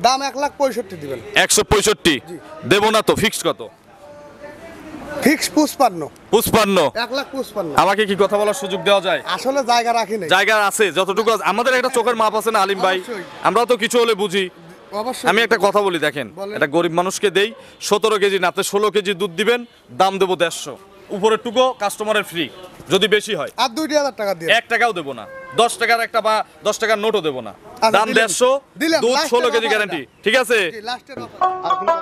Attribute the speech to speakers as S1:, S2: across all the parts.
S1: দাম 1,65,000 দিবেন।
S2: 165 দেব না তো, ফিক্সড কত?
S1: ফিক্স 55।
S2: 55?
S1: 1,55,000।
S2: আমাকে কি কথা বলার সুযোগ দেওয়া যায়?
S1: আসলে জায়গা রাখি নাই।
S2: জায়গা আছে যতটুকু আমাদের একটা চোখের মাপ আছে না আলিম ভাই,
S1: অবশ্যই।
S2: আমরাও তো কিছু হলে বুঝি।
S1: অবশ্যই।
S2: আমি একটা কথা বলি, দেখেন
S1: বলেন।
S2: এটা গরিব মানুষকে দেই, 17 কেজি না আপনি 16 কেজি দুধ দিবেন, দাম দেবো 150। উপরের টুকু কাস্টমারের ফ্রি, যদি বেশি হয়।
S1: আর 2,000 টাকা দিয়ে
S2: 1 টাকাও দেবো না, 10 টাকার একটা বা 10 টাকার নোটও দেবো না।
S1: আচ্ছা,
S2: দাম
S1: দিলেন।
S2: 150,
S1: দিলাম,
S2: দুধ
S1: লাস্টের
S2: 16 কেজি
S1: অফার
S2: গ্যারান্টি,
S1: এটা।
S2: ঠিক আছে?
S1: জি, লাস্টের অফার। আর কোনো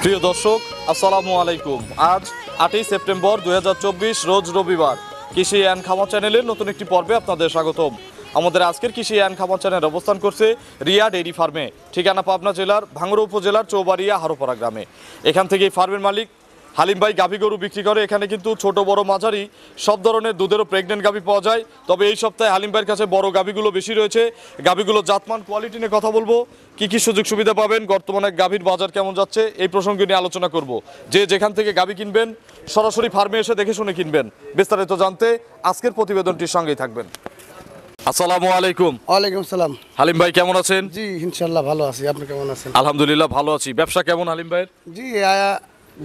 S2: প্রিয় দর্শক আসসালামু আলাইকুম। আজ 8ই সেপ্টেম্বর 2024 রোজ রবিবার। কৃষি অ্যান্ড খামার চ্যানেলের নতুন একটি পর্বে আপনাদের স্বাগতম। আমাদের আজকের কৃষি অ্যান্ড খামার চ্যানেল অবস্থান করছে রিয়া ডেইরি ফার্মে, ঠিকানা পাবনা জেলার ভাঙ্গুড়া উপজেলার চৌবাড়িয়া হারোপাড়া গ্রামে। এখান থেকে ফার্মের মালিক হালিম ভাই গাভী গরু বিক্রি করে। এখানে কিন্তু ছোট বড় মাঝারি সব ধরনের দুধেরও প্রেগনেন্ট গাভী পাওয়া যায়। তবে এই সপ্তাহে হালিম ভাইয়ের কাছে বড় গাভীগুলো বেশি রয়েছে। গাভীগুলো জাতমান কোয়ালিটি নিয়ে কথা বলবো, কি কি সুযোগ সুবিধা পাবেন, বর্তমানে গাভীর বাজার কেমন যাচ্ছে, এই প্রসঙ্গে নিয়ে আলোচনা করব। যে যেখান থেকে গাভী কিনবেন সরাসরি ফার্মে এসে দেখে শুনে কিনবেন। বিস্তারিত জানতে আজকের প্রতিবেদনটির সঙ্গেই থাকবেন। আসসালামু আলাইকুম।
S1: ওয়ালাইকুম সালাম।
S2: হালিম ভাই কেমন আছেন?
S1: জি ইনশাআল্লাহ ভালো আছি, আপনি কেমন আছেন?
S2: আলহামদুলিল্লাহ ভালো আছি। ব্যবসা কেমন হালিম ভাইয়ের?
S1: জি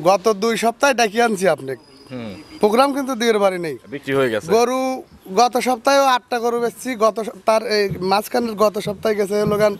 S1: গত 2 সপ্তাহে ডাকি আনছি আপনি। প্রোগ্রাম কিন্তু দুইয়ের বাড়ি নেই,
S2: বিক্রি হয়ে গেছে।
S1: গরু গত সপ্তাহেও 8টা গরু বেচছি। তার এই মাঝখানের গত সপ্তাহে গেছে লোগান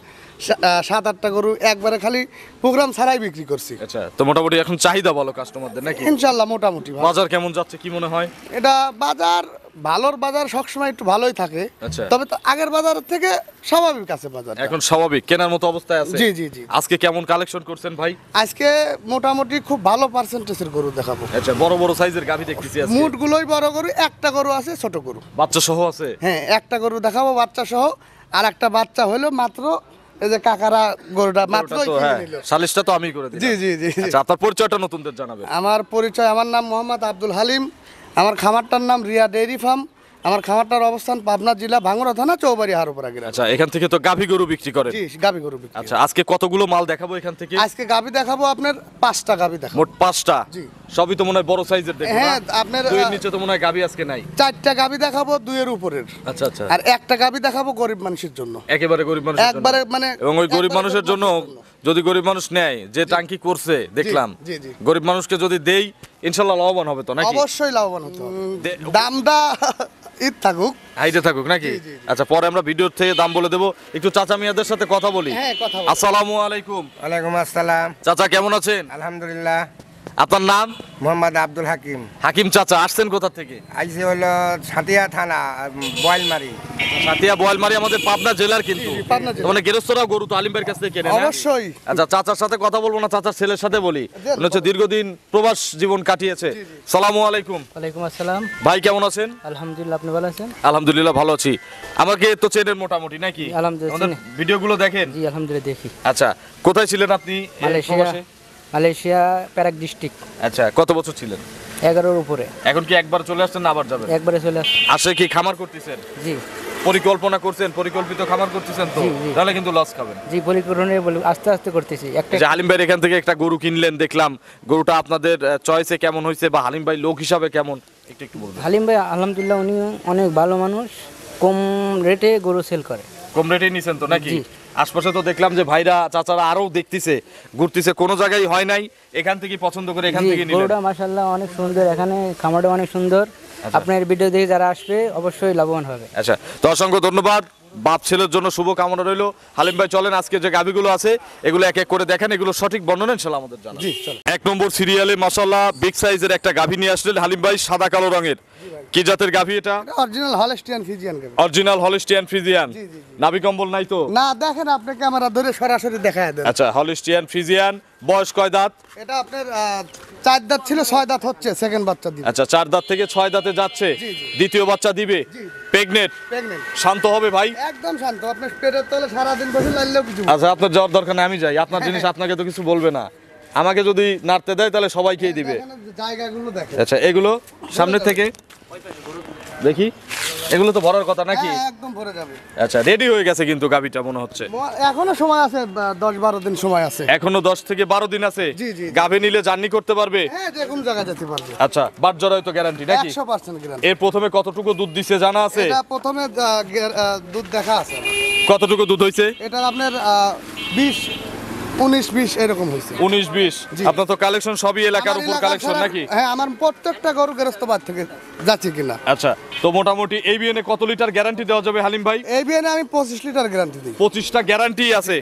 S1: 7-8টা গরু একবারে খালি প্রোগ্রাম ছাড়াই বিক্রি করছি।
S2: আচ্ছা, তো মোটামুটি এখন চাহিদা ভালো কাস্টমারদের নাকি?
S1: ইনশাআল্লাহ মোটামুটি ভালো।
S2: বাজার কেমন যাচ্ছে কি মনে হয়?
S1: এটা বাজার ভালোর বাজার সবসময় একটু ভালোই থাকে।
S2: আচ্ছা।
S1: তবে তো আগের বাজারের থেকে স্বাভাবিক আছে বাজার,
S2: এখন স্বাভাবিক কেনার মতো অবস্থায় আছে।
S1: জি জি জি।
S2: আজকে কেমন কালেকশন করছেন ভাই?
S1: আজকে মোটামুটি খুব ভালো পার্সেন্টেজের গরু দেখাবো।
S2: আচ্ছা, বড় বড় সাইজের গাভী দেখতেছি আজকে।
S1: মুটগুলোই বড় গরু, একটা গরু আছে ছোট গরু।
S2: বাচ্চা সহ আছে?
S1: হ্যাঁ, একটা গরু দেখাবো বাচ্চা সহ। আর একটা বাচ্চা হলো মাত্র এই যে কাকারা গরুটা মাত্র
S2: সালিশটা তো আমি করে দিই।
S1: জি জি জি।
S2: আচ্ছা, আপনার পরিচয়টা নতুনদের জানাবেন।
S1: আমার পরিচয়, আমার নাম মোহাম্মদ আব্দুল হালিম। আমার খামারটার নাম রিয়া ডেইরি ফার্ম। আমার খামারটার অবস্থান পাবনা জেলা ভাঙ্গুড়া থানা চৌবাড়িয়া হারোপাড়া গ্রাম।
S2: আচ্ছা, এখান থেকে তো গাভী গরু বিক্রি করেন?
S1: জি, গাভী গরু বিক্রি।
S2: আচ্ছা, আজকে কতগুলো মাল দেখাবো এখান থেকে?
S1: আজকে গাভী দেখাবো আপনার 5টা গাভী দেখাবো।
S2: মোট 5টা?
S1: জি।
S2: সবই তো মনে হয় বড় সাইজের দেখো।
S1: হ্যাঁ, আপনার
S2: দুইয়ের নিচে তো মনে হয় গাভী আজকে নাই।
S1: 4টা গাভী দেখাবো 2-এর উপরের।
S2: আচ্ছা আচ্ছা।
S1: আর একটা গাভী দেখাবো গরিব মানুষের জন্য।
S2: একেবারে গরিব মানুষের জন্য?
S1: একবারে মানে
S2: এবং ওই গরিব মানুষের জন্য যদি গরিব মানুষ নেয়, যে টাঙ্কি করছে দেখলাম,
S1: জি, জি।
S2: গরিব মানুষকে যদি দেই ইনশাআল্লাহ লাভবান হবে তো নাকি?
S1: অবশ্যই লাভবান হতে হবে। দামটা ঈদ থাকুক,
S2: হাইটে থাকুক নাকি?
S1: জি, জি, জি।
S2: আচ্ছা, পরে আমরা ভিডিওর থেকে দাম বলে দেবো। একটু চাচা মিয়াদের সাথে কথা বলি।
S1: হ্যাঁ, কথা বলি।
S2: আসসালামু আলাইকুম।
S3: ওয়ালাইকুম আসসালাম।
S2: চাচা কেমন আছেন?
S3: আলহামদুলিল্লাহ।
S2: আপনার নাম?
S3: মোহাম্মদ আব্দুল হাকিম।
S2: হাকিম চাচা, আসছেন কোথা থেকে?
S3: আইসি হলো সাতিয়া থানা, বয়েলমারি।
S2: সাতিয়া বোয়ালমারি আমাদের পাবনা জেলার কিন্তু।
S1: পাবনা জেলা।
S2: মানে গেরস্তরা গরু তো আলিম ভাইয়ের কাছ থেকে কেনে না?
S1: অবশ্যই।
S2: আচ্ছা, চাচার সাথে কথা বলবো না, চাচার ছেলের সাথে বলি। উনি হচ্ছে দীর্ঘদিন প্রবাস জীবন কাটিয়েছে। সালামু আলাইকুম।
S4: ওয়ালাইকুম আসসালাম।
S2: ভাই কেমন আছেন?
S4: আলহামদুলিল্লাহ, আপনি ভালো আছেন?
S2: আলহামদুলিল্লাহ ভালো আছি। আমাকে তো চেনেন মোটামুটি নাকি?
S4: আলহামদুলিল্লাহ
S2: আমাদের
S4: চিনি।
S2: ভিডিওগুলো দেখেন?
S4: জি আলহামদুলিল্লাহ দেখি।
S2: আচ্ছা, কোথায় ছিলেন আপনি? প্রবাসে?
S4: Malaysia Perak district.
S2: আচ্ছা, কত বছর ছিলেন?
S4: 11-র উপরে।
S2: এখন কি একবার চলে আসছেন না আবার যাবেন?
S4: একবারে চলে আসছে।
S2: আসে কি খামার করতেছেন?
S4: জি
S2: পরিকল্পনা করছেন, পরিকল্পিত খামার করতেছেন তো?
S4: জি, জি।
S2: তাহলে কিন্তু লস খাবেন।
S4: জি পরিকল্পনা আস্তে আস্তে করতেছি। একটা
S2: যে হালিম ভাইয়ের এখান থেকে একটা গরু কিনলেন দেখলাম, গরুটা আপনাদের চয়েসে কেমন হয়েছে বা হালিম ভাই লোক হিসাবে কেমন, একটু বলবেন।
S4: হালিম ভাই আলহামদুলিল্লাহ উনি অনেক ভালো মানুষ, কম রেটে গরু সেল করে।
S2: কম রেটে নিছেন তো নাকি?
S4: জি।
S2: আশপাশে তো দেখলাম যে ভাইরা চাচারা আরো দেখতেছে, ঘুরতেছে, কোনো জায়গায় হয় নাই, এখান থেকে পছন্দ করে এখান
S4: জি
S2: থেকে নিলেন।
S4: গরুটা মাশাআল্লাহ অনেক সুন্দর, এখানে খামারটা অনেক সুন্দর। আপনার ভিডিও দেখে যারা আসবে অবশ্যই লাভবান হবে।
S2: আচ্ছা, তো অসংখ্য ধন্যবাদ। বাপ ছেলের জন্য শুভ কামনা রইলো। হালিম ভাই চলেন আজকে যে গাভিগুলো আছে এগুলো এক এক করে দেখেন, এগুলো সঠিক বর্ণনা ইনশাআল্লাহ আমাদের জানান।
S1: জি, চলো।
S2: 1 নম্বর সিরিয়ালে মাশাআল্লাহ বিগ সাইজের একটা গাভি নিয়ে আসলেন হালিম ভাই, সাদা কালো রঙের। কি জাতের গাভি এটা?
S1: অরিজিনাল হলস্টিয়ান ফিজিয়ান গাভী।
S2: Original Holstein Friesian.
S1: জি, জি,
S2: নাভি কম্বল নাই তো?
S1: না, দেখেন আপনি ক্যামেরা ধরে সরাসরি দেখায় দেন।
S2: আচ্ছা, হলিস্টিয়ান ফ্রিজিয়ান। বয়স কয় দাঁত?
S1: এটা আপনার 4 দাঁত ছিল, 6 দাঁত হচ্ছে, সেকেন্ড বাচ্চা দিবে।
S2: আচ্ছা, 4 দাঁত থেকে 6 দাঁতে যাচ্ছে,
S1: জি, জি।
S2: দ্বিতীয় বাচ্চা দিবে। প্রেগনেন্ট।
S1: প্রেগনেন্ট।
S2: শান্ত হবে ভাই?
S1: একদম শান্ত, আপনার পেটের তলে সারাদিন বসে লাইলেও কিছু বলবে না।
S2: আচ্ছা, আপনার যাওয়ার দরকার নেই, আমি যাই। আপনার জিনিস আপনাকে তো কিছু বলবে না, আমাকে যদি নাড়তে দেয় তাহলে সবাইকেই দিবে।
S1: দেখেন জায়গাগুলো দেখেন।
S2: আচ্ছা, এগুলো সামনে থেকে দেখি, এগুলো তো ভরার কথা নাকি?
S1: হ্যাঁ, একদম ভরে যাবে।
S2: আচ্ছা, রেডি হয়ে গেছে কিন্তু গাভিটা মনে হচ্ছে।
S1: এখনো সময় আছে, 10-12 দিন সময় আছে।
S2: এখনো 10 থেকে 12 দিন আছে।
S1: জি, জি, জি।
S2: গাভি নিলে জার্নি করতে পারবে?
S1: হ্যাঁ, যে কোনো জায়গায় যেতে পারবে।
S2: আচ্ছা, বাট জরায় তো গ্যারান্টি নাকি?
S1: 100% গ্যারান্টি।
S2: এর প্রথমে কতটুকু দুধ দিছে জানা আছে?
S1: এটা প্রথমে দুধ দেখা আছে।
S2: কতটুকু দুধ হইছে?
S1: এটা আপনার 19-20 এরকম হয়েছে।
S2: 19-20।
S1: জি।
S2: আপনার তো কালেকশন সবই এলাকার
S1: আমার
S2: উপর
S1: এলাকার
S2: কালেকশন
S1: ছাড়া-
S2: নাকি?
S1: হ্যাঁ, আমার প্রত্যেকটা গরু গেরস্তবাদ থেকে যাচ্ছে কিনা।
S2: আচ্ছা, তো মোটামুটি এই বিএনে কত লিটার গ্যারান্টি দেওয়া যাবে হালিম ভাই?
S1: এই বিয়ানে আমি 25 লিটার গ্যারান্টি দিই।
S2: 25টা গ্যারান্টি আছে।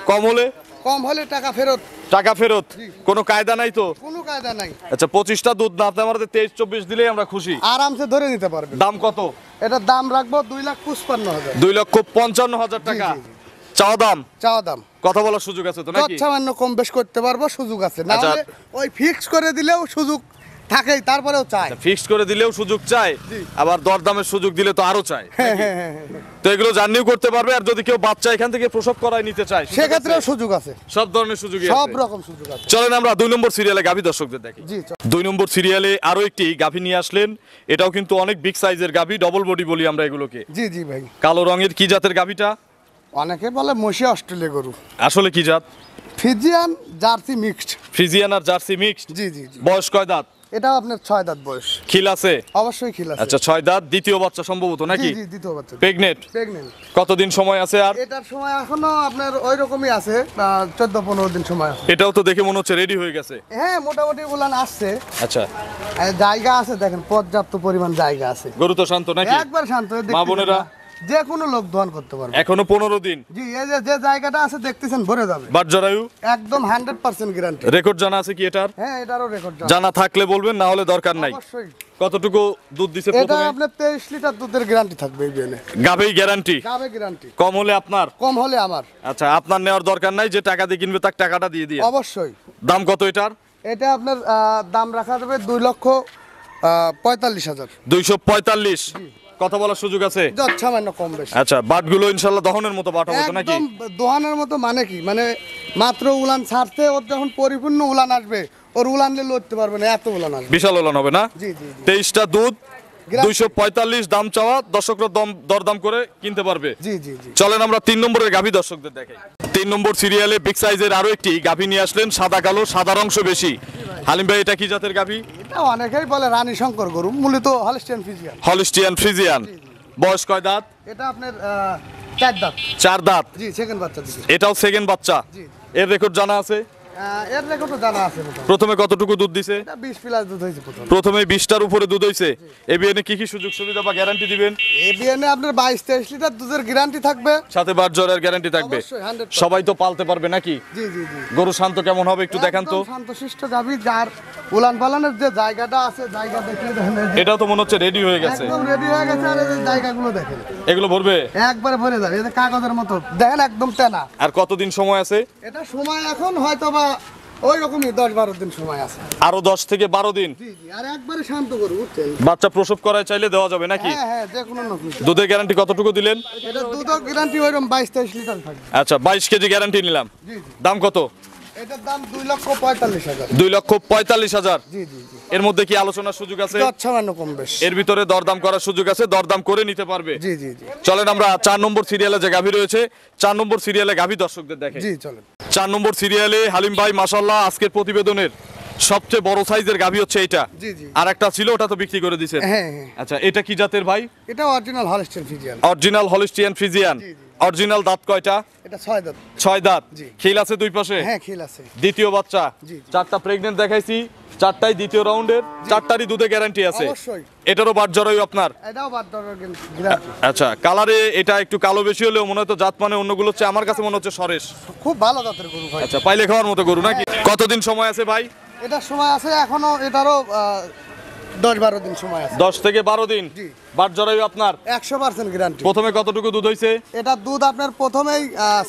S2: কম হলে?
S1: কম হলে টাকা ফেরত,
S2: টাকা ফেরত। কোনো কায়দা নাই তো?
S1: কোনো কায়দা নাই।
S2: আচ্ছা, 25টা দুধ না, আপনি আমাদের 23-24 দিলেই আমরা খুশি।
S1: আরামসে ধরে নিতে পারবে।
S2: দাম কত?
S1: এটার দাম রাখবো 2,55,000।
S2: 2,55,000 টাকা
S1: জি, জি।
S2: চাওয়া দাম।
S1: চাওয়া দাম।
S2: কথা বলার সুযোগ আছে তো নাকি?
S1: সামান্য কম বেশ করতে পারবো, সুযোগ আছে। না
S2: আচ্ছা।
S1: হলে ওই ফিক্স করে দিলেও সুযোগ থাকেই, তারপরেও চাই।
S2: ফিক্সড করে দিলেও সুযোগ চায়, আবার দরদামের সুযোগ দিলে তো আরো চায়।
S1: হ্যাঁ, হ্যাঁ, হ্যাঁ, হ্যাঁ।
S2: তো এগুলো জার্নিও করতে পারবে, আর যদি কেউ বাচ্চা এখান থেকে প্রসব করায় নিতে চায়
S1: সেক্ষেত্রেও সুযোগ আছে,
S2: সব ধরনের সুযোগই
S1: সব
S2: আছে।
S1: রকম সুযোগ আছে।
S2: চলেন আমরা 2 নম্বর সিরিয়ালে গাভী দর্শকদের দেখি।
S1: জি,
S2: 2 নম্বর সিরিয়ালে আরো একটি গাভী নিয়ে আসলেন, এটাও কিন্তু অনেক বিগ সাইজের গাভী, ডবল বডি বলি আমরা এগুলোকে।
S1: জি, জি ভাই।
S2: কালো রঙের। কি জাতের গাভীটা?
S1: অনেকে বলে মশি অস্ট্রেলিয়া গরু।
S2: আসলে কি জাত?
S1: Friesian jersey mixed.
S2: ফ্রিজিয়ান আর জার্সি মিক্সড।
S1: জি, জি, জি।
S2: বয়স কয় দাঁত?
S1: এটাও আপনার 6 দাঁত বয়স।
S2: খিল আছে?
S1: অবশ্যই খিল আছে।
S2: আচ্ছা, 6 দাঁত, দ্বিতীয় বাচ্চা সম্ভবত
S1: জি,
S2: নাকি?
S1: জি, দ্বিতীয় বাচ্চা।
S2: প্রেগনেন্ট।
S1: প্রেগনেন্ট।
S2: কতদিন সময় আছে আর?
S1: এটার সময় এখনো আপনার ওই রকমই আছে, 14-15 দিন সময় আছে।
S2: এটাও তো দেখে মনে হচ্ছে রেডি হয়ে গেছে।
S1: হ্যাঁ, মোটামুটি উলান আসছে।
S2: আচ্ছা,
S1: জায়গা আছে, দেখেন পর্যাপ্ত পরিমাণ জায়গা আছে।
S2: গরু তো শান্ত নাকি?
S1: একবার শান্ত হয়ে
S2: মা
S1: দেখতেছেন
S2: বোনেরা?
S1: না? যে কোনো লোক দোয়ান করতে পারবে।
S2: এখনো 15 দিন।
S1: জি, এই যে জায়গাটা আছে দেখতেছেন, ভরে যাবে।
S2: বাট জরায়ু?
S1: একদম 100% গ্যারান্টি।
S2: রেকর্ড জানা আছে কি এটার?
S1: হ্যাঁ, এটারও রেকর্ড
S2: জানা থাকলে বলবেন, না হলে দরকার নাই।
S1: অবশ্যই।
S2: কতটুকু দুধ দিছে
S1: এটা
S2: প্রথমে?
S1: আপনার 23 লিটার দুধের গ্যারান্টি থাকবে এই বিয়ানে।
S2: গাবেই গ্যারান্টি।
S1: যাবে গ্যারান্টি।
S2: কম হলে আপনার?
S1: কম হলে আমার।
S2: আচ্ছা, আপনার নেওয়ার দরকার নাই, যে টাকা দিয়ে কিনবে তার টাকাটা দিয়ে দিয়ে।
S1: অবশ্যই।
S2: দাম কত এটার?
S1: এটা আপনার দাম রাখা যাবে 2,45,000।
S2: 245। কথা বলার সুযোগ আছে?
S1: সামান্য কম বেশি।
S2: আচ্ছা, বাটগুলো ইনশাআল্লাহ দহনের মতো বাট হবে তো নাকি?
S1: একদম দোহানের মতো। মানে কি, মানে মাত্র উলান ছাড়তে ওর যখন পরিপূর্ণ উলান আসবে, ওর উলান নিয়ে লড়তে পারবে না, এত উলান আসবে।
S2: বিশাল ওলান হবে না?
S1: জি, জি, জি।
S2: 23টা দুধ,
S1: গ্রাম-
S2: 245 দাম চাওয়া, দর্শকরা দরদাম করে কিনতে পারবে।
S1: জি, জি, জি।
S2: চলেন আমরা 3 নম্বরের গাভী দর্শকদের দেখাই। 3 নম্বর সিরিয়ালে বিগ সাইজের আরো একটি গাভী নিয়ে আসলেন, সাদা কালো, সাদার অংশ বেশি। হালিম ভাই, এটা কি জাতের গাভী?
S1: এটা অনেকেই বলে রানী শঙ্কর গরু, মূলত হলস্টিয়ান ফিজিয়ান।
S2: Holstein Friesian. বয়স কয় দাঁত?
S1: এটা আপনার 4 দাঁত।
S2: 4 দাঁত।
S1: জি, সেকেন্ড বাচ্চা দিকে।
S2: এটাও সেকেন্ড বাচ্চা।
S1: জি।
S2: এর রেকর্ড জানা আছে?
S1: এর রেকর্ড জানা আছে মোটামুটি।
S2: প্রথমে কতটুকু দুধ দিছে?
S1: এটা 20 প্লাস দুধ হয়েছে
S2: প্রথমে 20টার উপরে দুধ হইছে। এবিএনে কি কি সুযোগ সুবিধা বা গ্যারান্টি দিবেন?
S1: এবিএনে আপনার 22-23 লিটার দুধের গ্যারান্টি থাকবে,
S2: সাথে বাট জ্বরের গ্যারান্টি থাকবে।
S1: অবশ্যই 100%।
S2: সবাই তো পালতে পারবে নাকি?
S1: জি জি জি।
S2: গরু শান্ত কেমন হবে একটু দেখান তো।
S1: একদম শান্তশিষ্ট গাভী, যার উলান পালানের যে জায়গাটা আছে, জায়গা দেখলে দেখেন এই যে
S2: এটাও তো মনে হচ্ছে রেডি হয়ে গেছে।
S1: একদম রেডি হয়ে গেছে। আর এই যে জায়গাগুলো দেখেন,
S2: এগুলো ভরবে?
S1: একবারে ভরে যাবে, এই যে কাগজের মতো দেখেন, একদম টেনা।
S2: আর কতদিন সময় আছে?
S1: এটা সময় এখন হয়তোবা ওই রকমই 10-12 দিন সময় আছে।
S2: আরো 10 থেকে 12 দিন।
S1: জি জি। আর একবারে শান্ত করব, বুঝছেন?
S2: বাচ্চা প্রসব করায় চাইলে দেওয়া যাবে নাকি?
S1: হ্যাঁ হ্যাঁ, যে কোনো নতুন।
S2: দুধের গ্যারান্টি কতটুকু দিলেন?
S1: এটা দুধের গ্যারান্টি ওইরকম 22-23 লিটার থাকবে।
S2: আচ্ছা, 22 কেজি গ্যারান্টি নিলাম।
S1: জি জি।
S2: দাম কত?
S1: এটার দাম 2,45,000।
S2: 2,45,000।
S1: জি জি জি।
S2: এর মধ্যে কি আলোচনার সুযোগ আছে?
S1: সামান্য কম বেশ।
S2: এর ভিতরে দরদাম করার সুযোগ আছে, দরদাম করে নিতে পারবে।
S1: জি জি জি।
S2: চলেন আমরা 4 নম্বর সিরিয়ালে যে গাভী রয়েছে, 4 নম্বর সিরিয়ালে গাভী দর্শকদের দেখে।
S1: জি চলেন।
S2: 4 নম্বর সিরিয়ালে হালিম ভাই মাশাআল্লাহ আজকের প্রতিবেদনের সবচেয়ে বড় সাইজের গাভী হচ্ছে এইটা।
S1: জি জি।
S2: আর একটা ছিল, ওটা তো বিক্রি করে দিয়েছেন।
S1: হ্যাঁ হ্যাঁ।
S2: আচ্ছা, এটা কি জাতের ভাই?
S1: এটা original Holstein Friesian.
S2: Original Holstein Friesian.
S1: জি, জি।
S2: অরিজিনাল দাঁত কয়টা?
S1: এটা 6 দাঁত।
S2: 6 দাঁত।
S1: জি।
S2: খিল আছে দুই পাশে?
S1: হ্যাঁ খিল আছে।
S2: দ্বিতীয় বাচ্চা।
S1: জি, জি।
S2: 4টা প্রেগন্যান্ট দেখাইছি, 4টাই দ্বিতীয় রাউন্ডের, 4টারই দুধে গ্যারান্টি আছে।
S1: অবশ্যই।
S2: এটারও বাট জরায়ু আপনার?
S1: এটাও বাদ দরের গ্যারান্টি।
S2: আচ্ছা, কালারে এটা একটু কালো বেশি হলেও মনে হয় তো জাত মানে অন্যগুলো হচ্ছে, আমার কাছে মনে হচ্ছে সরেশ।
S1: খুব ভালো জাতের গরু ভাই।
S2: আচ্ছা, পাইলে খাওয়ার মতো গরু নাকি? কতদিন সময় আছে ভাই?
S1: এটার সময় আছে এখনো, এটারও 10-12 দিন সময় আছে।
S2: 10 থেকে 12 দিন।
S1: জি।
S2: বাট জরায়ু আপনার?
S1: 100% গ্যারান্টি।
S2: প্রথমে কতটুকু দুধ হইছে?
S1: এটা দুধ আপনার প্রথমেই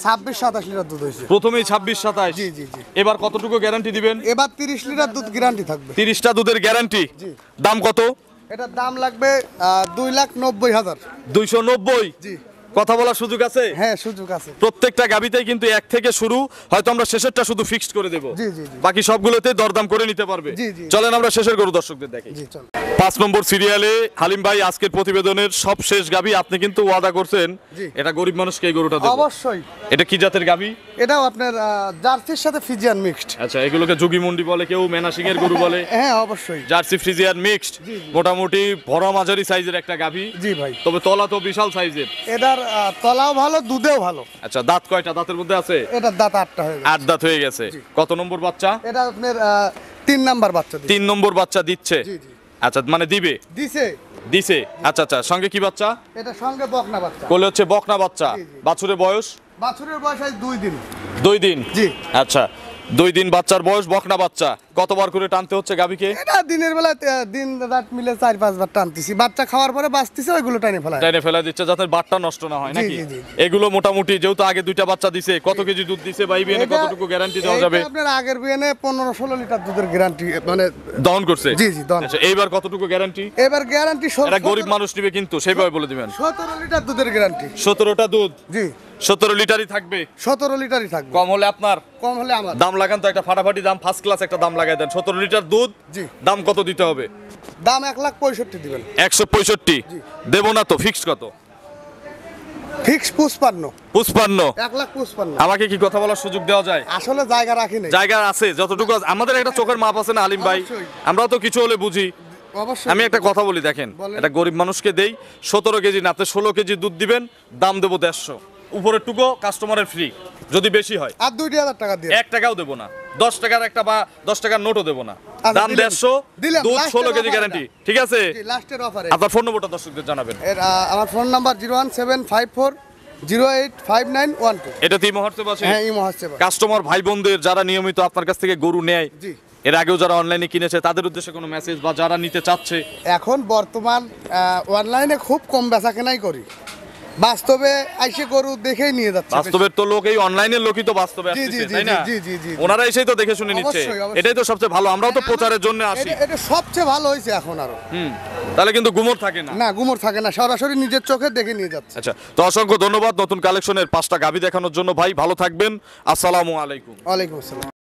S1: 26-27 লিটার দুধ হয়েছে।
S2: প্রথমেই 26-27।
S1: জি জি জি।
S2: এবার কতটুকু গ্যারান্টি দিবেন?
S1: এবার 30 লিটার দুধ গ্যারান্টি থাকবে।
S2: 30টা দুধের গ্যারান্টি।
S1: জি।
S2: দাম কত?
S1: এটার দাম লাগবে 2,90,000।
S2: 290।
S1: জি।
S2: কথা বলার সুযোগ আছে?
S1: হ্যাঁ সুযোগ আছে।
S2: প্রত্যেকটা গাবিতেই কিন্তু 1 থেকে শুরু, হয়তো আমরা শেষেরটা শুধু ফিক্সড করে দেব।
S1: জি, জি, জি।
S2: বাকি সবগুলোতে দরদাম করে নিতে পারবে।
S1: জি, জি।
S2: চলেন আমরা শেষের গরু দর্শকদের দেখি।
S1: জি চল।
S2: 5 নম্বর সিরিয়ালে হালিম ভাই আজকের প্রতিবেদনের সব শেষ গাবি আপনি কিন্তু ওয়াদা করছেন,
S1: জি।
S2: এটা গরিব মানুষকে এই গরুটা দেব।
S1: অবশ্যই।
S2: এটা কি জাতের গাবি?
S1: এটাও আপনার জার্সির সাথে ফিজিয়ান মিক্সড।
S2: আচ্ছা, এগুলোকে যোগীমন্ডি বলে, কেউ মেনাসিং এর গরু বলে।
S1: হ্যাঁ অবশ্যই।
S2: Jersey Friesian mixed.
S1: জি, জি।
S2: মোটামুটি বড় মাঝারি সাইজের একটা গাবি।
S1: জি ভাই।
S2: তবে তলা তো বিশাল সাইজের।
S1: এটার তলাও ভালো, দুধেও ভালো।
S2: আচ্ছা, দাঁত কয়টা? দাঁতের মধ্যে আছে?
S1: এটার দাঁত 8টা হয়ে গেছে।
S2: 8 দাঁত হয়ে গেছে। কত নম্বর বাচ্চা?
S1: এটা আপনার 3 নাম্বার বাচ্চা দিছে।
S2: 3 নম্বর বাচ্চা দিচ্ছে।
S1: জি জি।
S2: আচ্ছা, মানে দিবে?
S1: দিছে।
S2: দিছে। আচ্ছা আচ্ছা, সঙ্গে কি বাচ্চা?
S1: এটা সঙ্গে বকনা বাচ্চা।
S2: কোলে হচ্ছে বকনা বাচ্চা।
S1: জি, জি।
S2: বাছুরের বয়স?
S1: বাছুরের বয়স আজ 2 দিন।
S2: 2 দিন।
S1: জি।
S2: আচ্ছা, 2 দিন বাচ্চার বয়স, বকনা বাচ্চা। কতবার করে টানতে হচ্ছে গাবিকে?
S1: এটা দিনের বেলা দিন রাত মিলে 4-5 বার টানতেছি। বাচ্চা খাওয়ার পরে বাঁচতেছে, ওইগুলো টানে ফেলায়।
S2: টাইনে ফেলা দিচ্ছে যাতে বাটটা নষ্ট না হয়
S1: জি,
S2: নাকি?
S1: জি, জি।
S2: এগুলো মোটামুটি যেহেতু আগে 2টা বাচ্চা দিছে, কত কেজি দুধ দিছে বা ইবিএনে
S1: এটা-
S2: কতটুকু গ্যারান্টি দেওয়া
S1: এইটা
S2: যাবে?
S1: আপনার আগের বিয়ানে 15-16 লিটার দুধের গ্যারান্টি, মানে
S2: দহন করছে?
S1: জি, জি, দহন।
S2: আচ্ছা, এইবার কতটুকু গ্যারান্টি?
S1: এবার গ্যারান্টি
S2: এটা গরিব মানুষ নিবে কিন্তু, সেইভাবে বলে দিবেন।
S1: 17 লিটার দুধের গ্যারান্টি।
S2: 17টা দুধ।
S1: জি।
S2: 17 লিটারই থাকবে।
S1: 17 লিটারই থাকবে।
S2: কম হলে আপনার
S1: কম হলে আমার
S2: দাম লাগান তো, একটা ফাটাফাটি দাম, ফার্স্ট ক্লাস একটা দাম লাগাই দেন। 17 লিটার দুধ।
S1: জি।
S2: দাম কত দিতে হবে?
S1: দাম 1,65,000 দিবেন।
S2: 165।
S1: জি।
S2: দেব না তো? ফিক্সড কত?
S1: ফিক্স 55।
S2: 55।
S1: 1,55,000।
S2: আমাকে কি কথা বলার সুযোগ দেওয়া যায়?
S1: আসলে জায়গা রাখি নাই।
S2: জায়গা আছে যতটুকু আমাদের একটা চোখের মাপ আছে না আলিম ভাই?
S1: অবশ্যই।
S2: আমরাও তো কিছু হলে বুঝি।
S1: অবশ্যই।
S2: আমি একটা কথা বলি, দেখেন,
S1: বলেন।
S2: এটা গরিব মানুষকে দেই। 17 কেজি না, আপনি 16 কেজি দুধ দিবেন, দাম দেবো 150। উপরের টুকু কাস্টমারের ফ্রি, যদি বেশি হয়।
S1: আর 2,000 টাকা দিয়ে।
S2: 1 টাকাও দেবো না, 10 টাকার একটা বা 10 টাকার নোটও দেবো না।
S1: আচ্ছা,
S2: দাম
S1: দিলেন।
S2: 150,
S1: দিলাম,
S2: দুধ
S1: লাস্টের
S2: 16 কেজি
S1: offer
S2: গ্যারান্টি।
S1: এটা।
S2: ঠিক আছে?
S1: জি, লাস্টের অফারে।
S2: আপনার ফোন নম্বরটা দর্শকদের জানাবেন।
S1: আমার ফোন নাম্বার 01754085912।
S2: এটা তিন মুহূর্তে বাসে।
S1: হ্যাঁ এই মহাসেব।
S2: কাস্টমার ভাই বোনদের যারা নিয়মিত আপনার কাছ থেকে গরু নেয়,
S1: জি।
S2: এর আগেও যারা অনলাইনে কিনেছে, তাদের উদ্দেশ্যে কোনো মেসেজ বা যারা নিতে চাচ্ছে?
S1: এখন বর্তমান অনলাইনে খুব কম বেচা কেনাই করি, বাস্তবে আইসে গরু দেখেই নিয়ে যাচ্ছে।
S2: বাস্তবের তো লোক, এই অনলাইনের লোকই তো বাস্তবে
S1: জি, জি,
S2: আসছে,
S1: জি,
S2: তাই না?
S1: জি, জি, জি, জি।
S2: ওনারা এসেই তো দেখে শুনে নিচ্ছে।
S1: অবশ্যই, অবশ্যই।
S2: এটাই তো সবচেয়ে ভালো, আমরাও তো প্রচারের জন্য আসি।
S1: এটা সবচেয়ে ভালো হয়েছে এখন আরো।
S2: তাহলে কিন্তু গুমর থাকে না।
S1: না গুমর থাকে না, সরাসরি নিজের চোখে দেখে নিয়ে যাচ্ছে।
S2: আচ্ছা, তো অসংখ্য ধন্যবাদ নতুন কালেকশনের 5টা গাভী দেখানোর জন্য ভাই। ভালো থাকবেন। আসসালামু আলাইকুম।
S1: ওয়ালাইকুম আসসালাম।